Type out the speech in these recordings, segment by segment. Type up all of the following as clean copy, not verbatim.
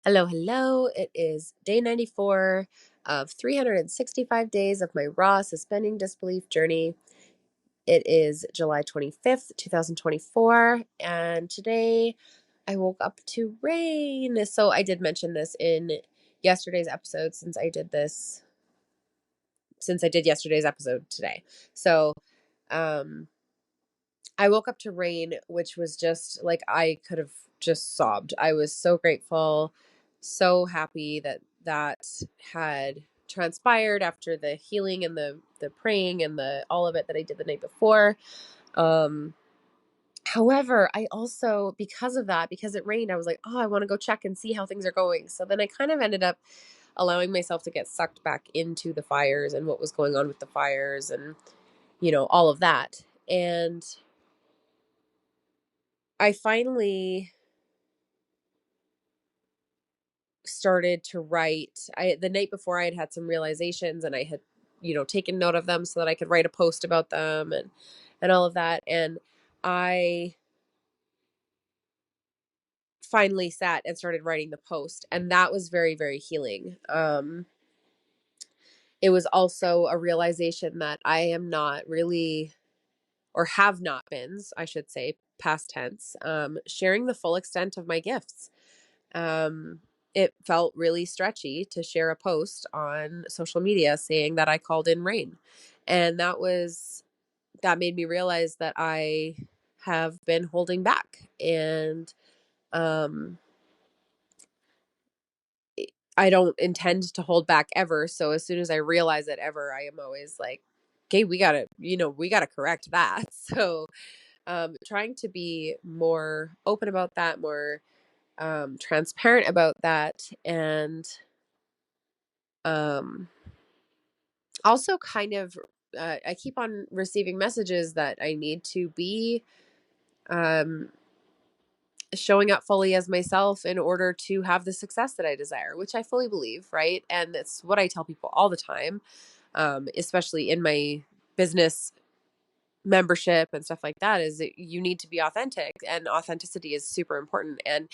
Hello, hello. It is day 94 of 365 days of my raw suspending disbelief journey. It is July 25th, 2024, and today I woke up to rain. So I did mention this in yesterday's episode since I did yesterday's episode today. So, um I woke up to rain, which was just like I could have just sobbed. I was so grateful, so happy that that had transpired after the healing and the praying and the all of it that I did the night before. Um However, I also because it rained, I was like, "Oh, I want to go check and see how things are going." So then I kind of ended up allowing myself to get sucked back into the fires and what was going on with the fires and all of that. And I finally started to write. I The night before I had some realizations and I had taken note of them so that I could write a post about them and all of that. And I finally sat and started writing the post, and that was very, very healing. It was also a realization that I am not really, or have not been, I should say, past tense, sharing the full extent of my gifts. Um, it felt really stretchy to share a post on social media saying that I called in rain. And that made me realize that I have been holding back. And um, I don't intend to hold back ever. So as soon as I realize it ever, I am always like, okay, we gotta correct that. So trying to be more open about that, more transparent about that, and um also kind of I keep on receiving messages that I need to be um showing up fully as myself in order to have the success that I desire, which I fully believe, right? And that's what I tell people all the time, especially in my business membership and stuff like that, is that you need to be authentic, and authenticity is super important, and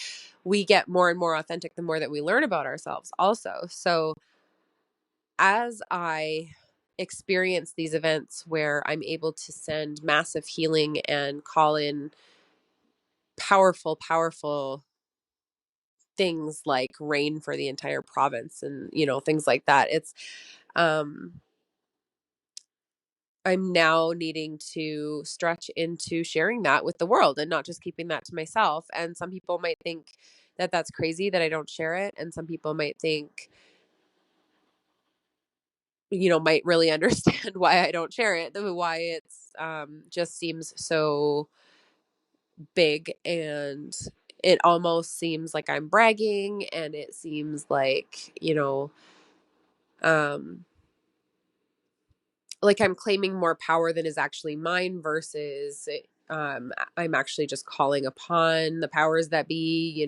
we get more and more authentic the more that we learn about ourselves also. So as I experience these events where I'm able to send massive healing and call in powerful, powerful things like rain for the entire province and, things like that, um, I'm now needing to stretch into sharing that with the world and not just keeping that to myself. And some people might think that that's crazy that I don't share it. And some people might think, might really understand why I don't share it, why it's just seems so big, and it almost seems like I'm bragging, and it seems um like I'm claiming more power than is actually mine versus I'm actually just calling upon the powers that be,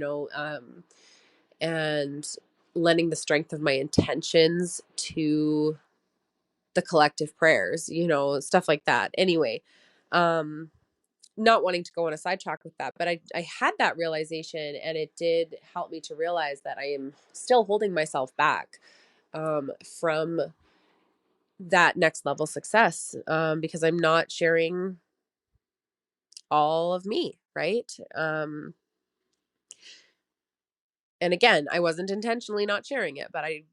and lending the strength of my intentions to the collective prayers, stuff like that. Anyway, um, not wanting to go on a sidetrack with that, but I had that realization, and it did help me to realize that I am still holding myself back from that next level success, because I'm not sharing all of me, right? And again, I wasn't intentionally not sharing it, but I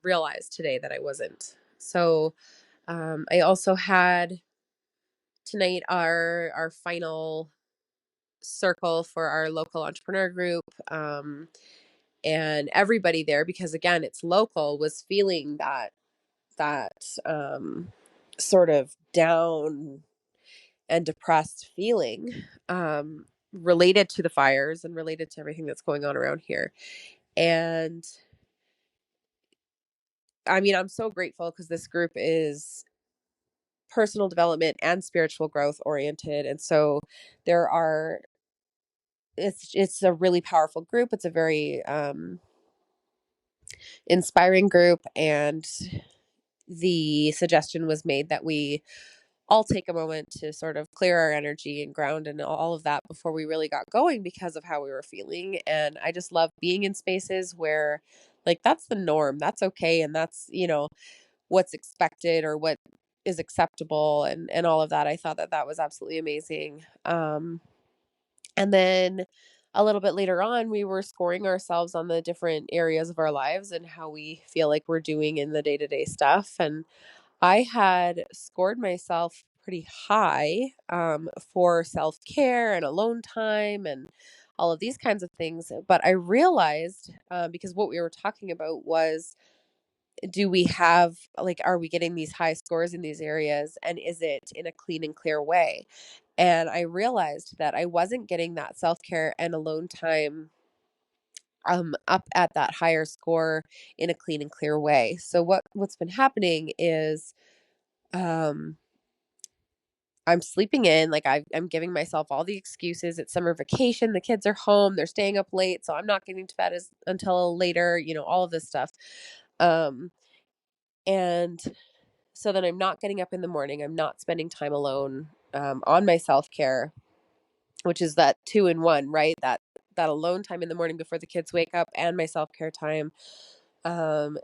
realized today that I wasn't. So I also had tonight our final circle for our local entrepreneur group, and everybody there, because again it's local, was feeling that sort of down and depressed feeling, related to the fires and related to everything that's going on around here. And I mean, I'm so grateful because this group is personal development and spiritual growth oriented. And so there are it's a really powerful group. It's a very inspiring group, and the suggestion was made that we all take a moment to sort of clear our energy and ground and all of that before we really got going because of how we were feeling. And I just love being in spaces where like that's the norm. That's okay. And that's, what's expected or what is acceptable and all of that. I thought that that was absolutely amazing. And then a little bit later on, we were scoring ourselves on the different areas of our lives and how we feel like we're doing in the day-to-day stuff. And I had scored myself pretty high for self-care and alone time and all of these kinds of things. But I realized because what we were talking about was, do we have like, are we getting these high scores in these areas, and is it in a clean and clear way? And I realized that I wasn't getting that self-care and alone time up at that higher score in a clean and clear way. So what's been happening is um I'm sleeping in, like I'm giving myself all the excuses. It's summer vacation, the kids are home, they're staying up late, so I'm not getting to bed until later, all of this stuff. Um and so then I'm not getting up in the morning. I'm not spending time alone on my self-care, which is that two in one, right? That alone time in the morning before the kids wake up and my self-care time. Um,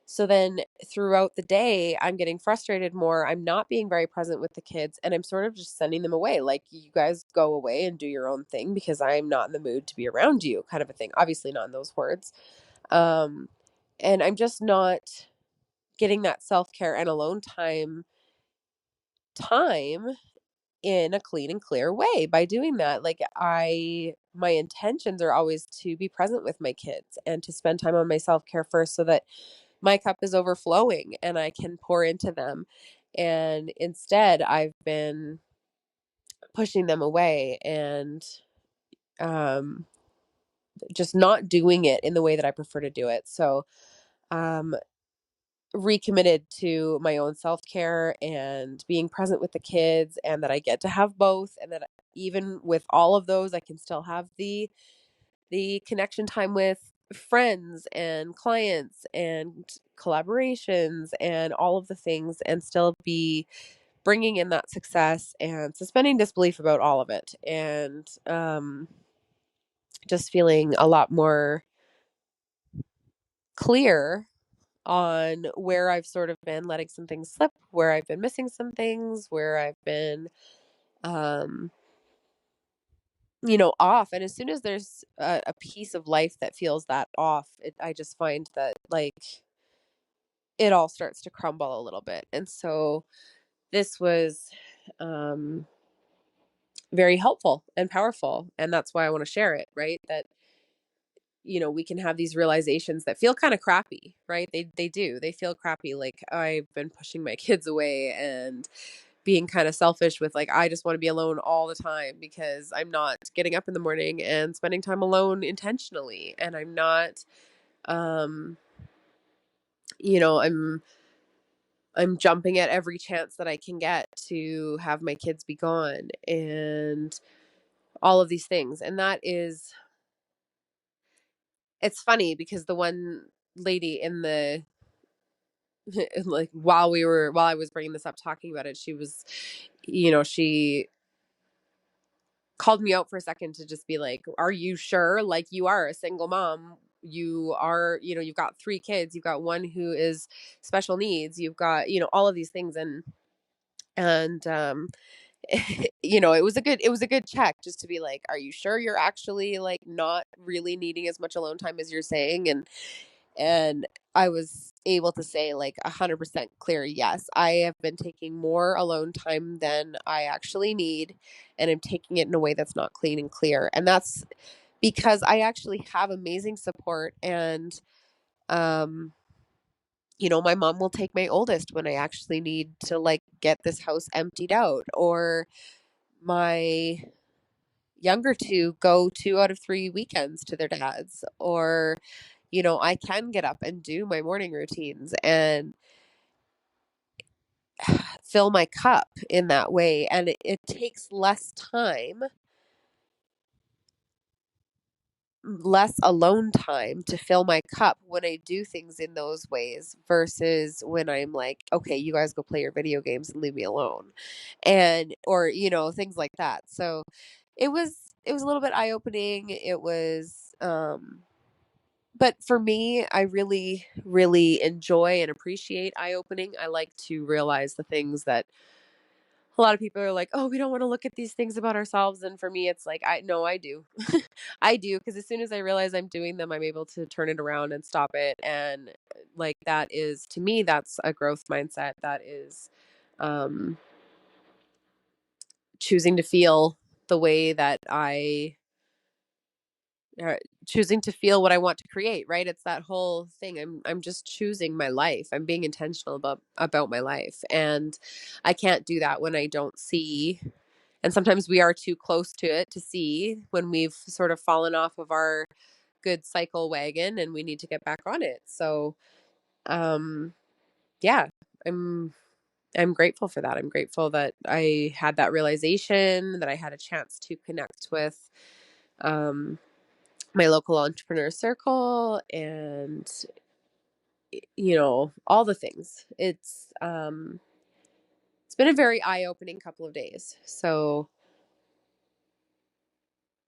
so then throughout the day, I'm getting frustrated more. I'm not being very present with the kids and I'm sort of just sending them away. Like, you guys go away and do your own thing because I'm not in the mood to be around you, kind of a thing. Obviously, not in those words. Um, and I'm just not getting that self care and alone time in a clean and clear way by doing that. Like, my intentions are always to be present with my kids and to spend time on my self-care first so that my cup is overflowing and I can pour into them. And instead, I've been pushing them away and um just not doing it in the way that I prefer to do it. So, um recommitted to my own self-care and being present with the kids, and that I get to have both, and that even with all of those I can still have the connection time with friends and clients and collaborations and all of the things, and still be bringing in that success and suspending disbelief about all of it, and just feeling a lot more clear on where I've sort of been letting some things slip, where I've been missing some things, where I've been, um, off. And as soon as there's a piece of life that feels that off, I just find that like it all starts to crumble a little bit. And so this was um, very helpful and powerful. And that's why I want to share it, right? That we can have these realizations that feel kind of crappy, right? They do. They feel crappy. Like, I've been pushing my kids away and being kind of selfish with, like, I just want to be alone all the time because I'm not getting up in the morning and spending time alone intentionally, and I'm not um I'm jumping at every chance that I can get to have my kids be gone and all of these things. And that is, it's funny because the one lady in the like, while I was bringing this up talking about it, she was, she called me out for a second to just be like, are you sure? Like, you are a single mom. You are, you've got three kids. You've got one who is special needs. You've got, all of these things. And it was a good check just to be like, are you sure you're actually like not really needing as much alone time as you're saying? And I was able to say, like, 100% clear, yes, I have been taking more alone time than I actually need, and I'm taking it in a way that's not clean and clear. And that's because I actually have amazing support. And, um, my mom will take my oldest when I actually need to, like, get this house emptied out, or my younger two go 2 out of 3 weekends to their dads, or I can get up and do my morning routines and fill my cup in that way. And it takes less time less alone time to fill my cup when I do things in those ways versus when I'm like, okay, you guys go play your video games and leave me alone. And or, things like that. So it was it was a little bit eye-opening. It was but for me, I really, really enjoy and appreciate eye-opening. I like to realize the things that a lot of people are like, "Oh, we don't wanna look at these things about ourselves," and for me, it's like, I no, I do. I do, because as soon as I realize I'm doing them, I'm able to turn it around and stop it, and, like, that is to me, that's a growth mindset. That is, um, choosing to feel the way that uh, choosing to feel what I want to create, right? It's that whole thing. I'm just choosing my life. I'm being intentional about my life, and I can't do that when I don't see. And sometimes we are too close to it to see when we've sort of fallen off of our good cycle wagon and we need to get back on it. So, um, yeah, I'm I'm grateful for that. I'm grateful that I had that realization, that I had a chance to connect with um, my local entrepreneur circle, and all the things. It's been a very eye-opening couple of days. So,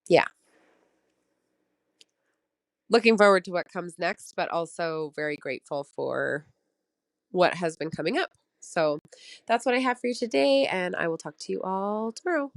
yeah, looking forward to what comes next, but also very grateful for what has been coming up. So, that's what I have for you today, and I will talk to you all tomorrow.